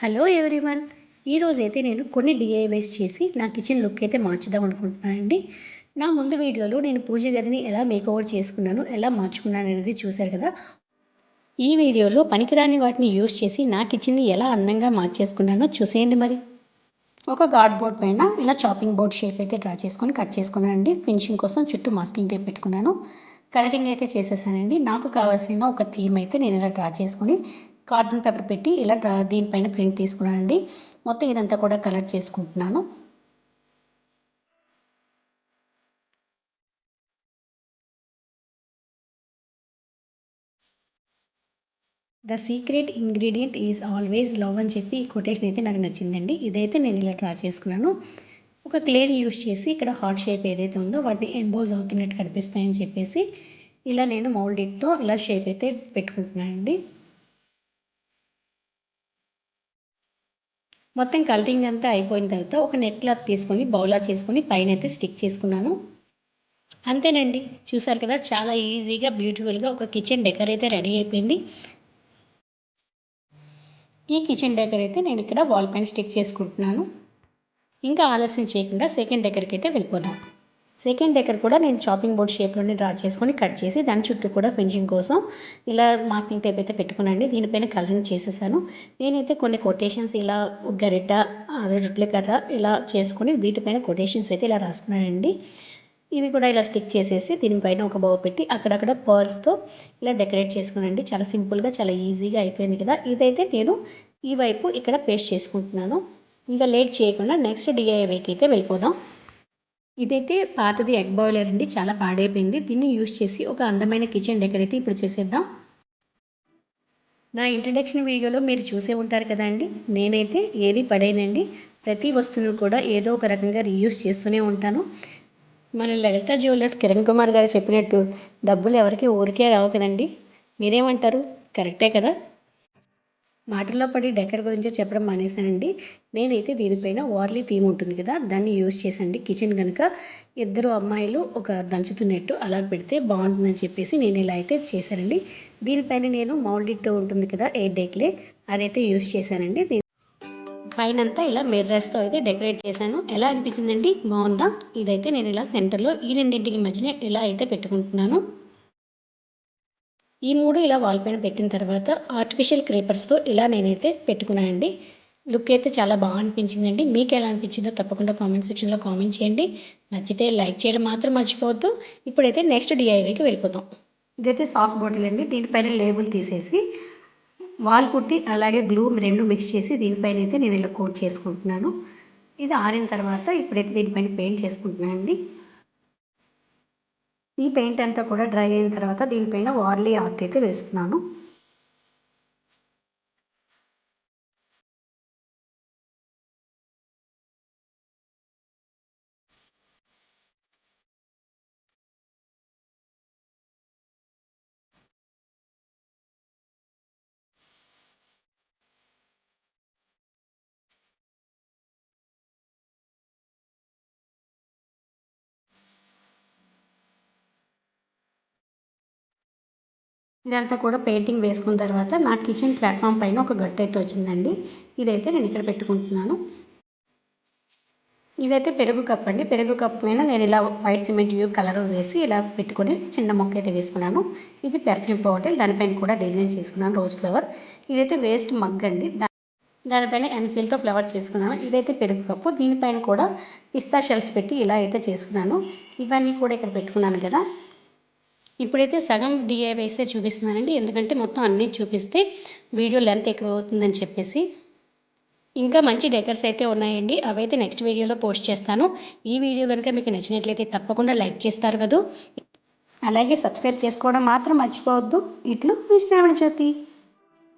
Hello everyone. ఈరోజైతే నేను కొన్ని డిఐవైస్ చేసి నా కిచెన్ లుక్ అయితే మార్చుదాం అనుకుంటున్నానండి. నా ముందు వీడియోలో నేను పూజ గదిని ఎలా మేకోవర్ చేసుకున్నాను, ఎలా మార్చుకున్నాను అనేది చూశారు కదా. ఈ వీడియోలో పనికిరాని వాటిని యూజ్ చేసి నా కిచెన్ని ఎలా అందంగా మార్చేసుకున్నానో చూసేయండి. మరి ఒక గార్డ్ బోర్డ్ పైన ఇలా చాపింగ్ బోర్డ్ షేప్ అయితే డ్రా చేసుకొని కట్ చేసుకున్నానండి. ఫినిషింగ్ కోసం చుట్టూ మాస్కింగ్ టేప్ పెట్టుకున్నాను. కలరింగ్ అయితే చేసేసానండి. నాకు కావాల్సిన ఒక థీమ్ అయితే నేను ఇలా డ్రా చేసుకొని కార్టూన్ పేపర్ పెట్టి ఇలా దీనిపైన ప్రింట్ తీసుకున్నానండి. మొత్తం ఇదంతా కూడా కలర్ చేసుకుంటున్నాను. The secret ingredient is always love అని చెప్పి ఈ కొటేషన్ అయితే నాకు నచ్చిందండి. ఇదైతే నేను ఇలా డ్రా చేసుకున్నాను. ఒక క్లేని యూజ్ చేసి ఇక్కడ హార్ట్ షేప్ ఏదైతే ఉందో వాటిని ఎంబోజ్ అవుతున్నట్టు కనిపిస్తాయని చెప్పేసి ఇలా నేను మౌల్డిట్తో ఇలా షేప్ అయితే పెట్టుకుంటున్నానండి. మొత్తం కలరింగ్ అంతా అయిపోయిన తర్వాత ఒక నెట్ క్లాత్ తీసుకొని బౌలా చేసుకొని పైన అయితే స్టిక్ చేసుకున్నాను. అంతేనండి, చూసారు కదా, చాలా ఈజీగా బ్యూటిఫుల్గా ఒక కిచెన్ డెకర్ అయితే రెడీ అయిపోయింది. ఈ కిచెన్ డెకర్ అయితే నేను ఇక్కడ వాల్ పైన స్టిక్ చేసుకుంటున్నాను. ఇంకా ఆలస్యం చేయకుండా సెకండ్ డెకర్కి అయితే వెళ్ళిపోదాం. సెకండ్ డెకర్ కూడా నేను చాపింగ్ బోర్డ్ షేప్లోనే డ్రా చేసుకొని కట్ చేసి దాని చుట్టూ కూడా ఫినిషింగ్ కోసం ఇలా మాస్కింగ్ టేప్ అయితే పెట్టుకున్నానండి. దీనిపైన కలరింగ్ చేసేసాను. నేనైతే కొన్ని కొటేషన్స్ ఇలా గరిట, రొట్టెల కర్ర ఇలా చేసుకొని వీటిపైన కొటేషన్స్ అయితే ఇలా రాసుకున్నానండి. ఇవి కూడా ఇలా స్టిక్ చేసేసి దీనిపైన ఒక బౌ పెట్టి అక్కడక్కడ పర్ల్స్తో ఇలా డెకరేట్ చేసుకున్నానండి. చాలా సింపుల్గా చాలా ఈజీగా అయిపోయింది కదా. ఇదైతే నేను ఈ వైపు ఇక్కడ పేస్ట్ చేసుకుంటున్నాను. ఇంకా లేట్ చేయకుండా నెక్స్ట్ డిఐవైకి అయితే వెళ్ళిపోదాం. ఇదైతే పాతది ఎగ్ బాయిలర్ అండి, చాలా పాడైపోయింది. దీన్ని యూజ్ చేసి ఒక అందమైన కిచెన్ డెకర్ అయితే ఇప్పుడు చేసేద్దాం. నా ఇంట్రడక్షన్ వీడియోలో మీరు చూసే ఉంటారు కదా అండి, నేనైతే ఏది పడేనండి. ప్రతి వస్తువును కూడా ఏదో ఒక రకంగా రీయూజ్ చేస్తూనే ఉంటాను. మన లలిత జ్యువెలర్స్ కిరణ్ కుమార్ గారు చెప్పినట్టు డబ్బులు ఎవరికి ఊరికే రావు కదండి. మీరేమంటారు? కరెక్టే కదా. మాటల్లో పడి డెకర్ గురించి చెప్పడం మానేశానండి. నేనైతే దీనిపైన వార్లీ థీమ్ ఉంటుంది కదా, దాన్ని యూజ్ చేసండి. కిచెన్ కనుక ఇద్దరు అమ్మాయిలు ఒక దంచుతున్నట్టు అలా పెడితే బాగుంటుందని చెప్పేసి నేను ఇలా అయితే చేశానండి. దీనిపైన నేను మౌల్డిట్ ఉంటుంది కదా, ఎయిర్ డెక్లే, అదైతే యూజ్ చేశానండి. పైనంతా ఇలా మిర్రర్స్తో అయితే డెకరేట్ చేశాను. ఎలా అనిపించిందండి? బాగుందా? ఇదైతే నేను ఇలా సెంటర్లో ఈ రెండింటికి మధ్యనే ఇలా అయితే పెట్టుకుంటున్నాను. ఈ మూడు ఇలా వాల్ పైన పెట్టిన తర్వాత ఆర్టిఫిషియల్ క్రీపర్స్తో ఇలా నేనైతే పెట్టుకున్నానండి. లుక్ అయితే చాలా బాగా అనిపించిందండి. మీకు ఎలా అనిపించిందో తప్పకుండా కామెంట్ సెక్షన్లో కామెంట్ చేయండి. నచ్చితే లైక్ చేయడం మాత్రం మర్చిపోవద్దు. ఇప్పుడైతే నెక్స్ట్ డిఐవైకి వెళ్ళిపోతాం. ఇదైతే సాస్ బాటిల్ అండి. దీనిపైన లేబుల్ తీసేసి వాల్ పుట్టి అలాగే గ్లూ రెండు మిక్స్ చేసి దీనిపైన అయితే నేను ఇలా కోట్ చేసుకుంటున్నాను. ఇది ఆరిన తర్వాత ఇప్పుడైతే దీనిపైన పెయింట్ చేసుకుంటున్నాను అండి. ఈ పెయింట్ అంతా కూడా డ్రై అయిన తర్వాత దీనిపైన వార్లీ ఆర్ట్ అయితే వేస్తున్నాను. ఇదంతా కూడా పెయింటింగ్ వేసుకున్న తర్వాత నా కిచెన్ ప్లాట్ఫామ్ పైన ఒక గట్టు అయితే వచ్చిందండి. ఇదైతే నేను ఇక్కడ పెట్టుకుంటున్నాను. ఇదైతే పెరుగు కప్ అండి. పెరుగు కప్ పైన నేను ఇలా వైట్ సిమెంట్ ట్యూబ్ కలర్ వేసి ఇలా పెట్టుకొని చిన్న మొక్క అయితే వేసుకున్నాను. ఇది పెర్ఫ్యూమ్ బాటిల్, దానిపైన కూడా డిజైన్ చేసుకున్నాను రోజ్ ఫ్లవర్. ఇదైతే వేస్ట్ మగ్ అండి, దానిపైన ఎంసీల్తో ఫ్లవర్ చేసుకున్నాను. ఇదైతే పెరుగు కప్పు, దీనిపైన కూడా పిస్తా షెల్స్ పెట్టి ఇలా అయితే చేసుకున్నాను. ఇవన్నీ కూడా ఇక్కడ పెట్టుకున్నాను కదా. ఇప్పుడైతే సగం డిఐవైసే చూపిస్తున్నానండి, ఎందుకంటే మొత్తం అన్నీ చూపిస్తే వీడియో లెంత్ ఎక్కువ అవుతుందని చెప్పేసి. ఇంకా మంచి డెకర్స్ అయితే ఉన్నాయండి, అవైతే నెక్స్ట్ వీడియోలో పోస్ట్ చేస్తాను. ఈ వీడియో కనుక మీకు నచ్చినట్లయితే తప్పకుండా లైక్ చేస్తారు కదా, అలాగే సబ్స్క్రైబ్ చేసుకోవడం మాత్రం మర్చిపోవద్దు. ఇట్లు మీ శ్రావణ జ్యోతి.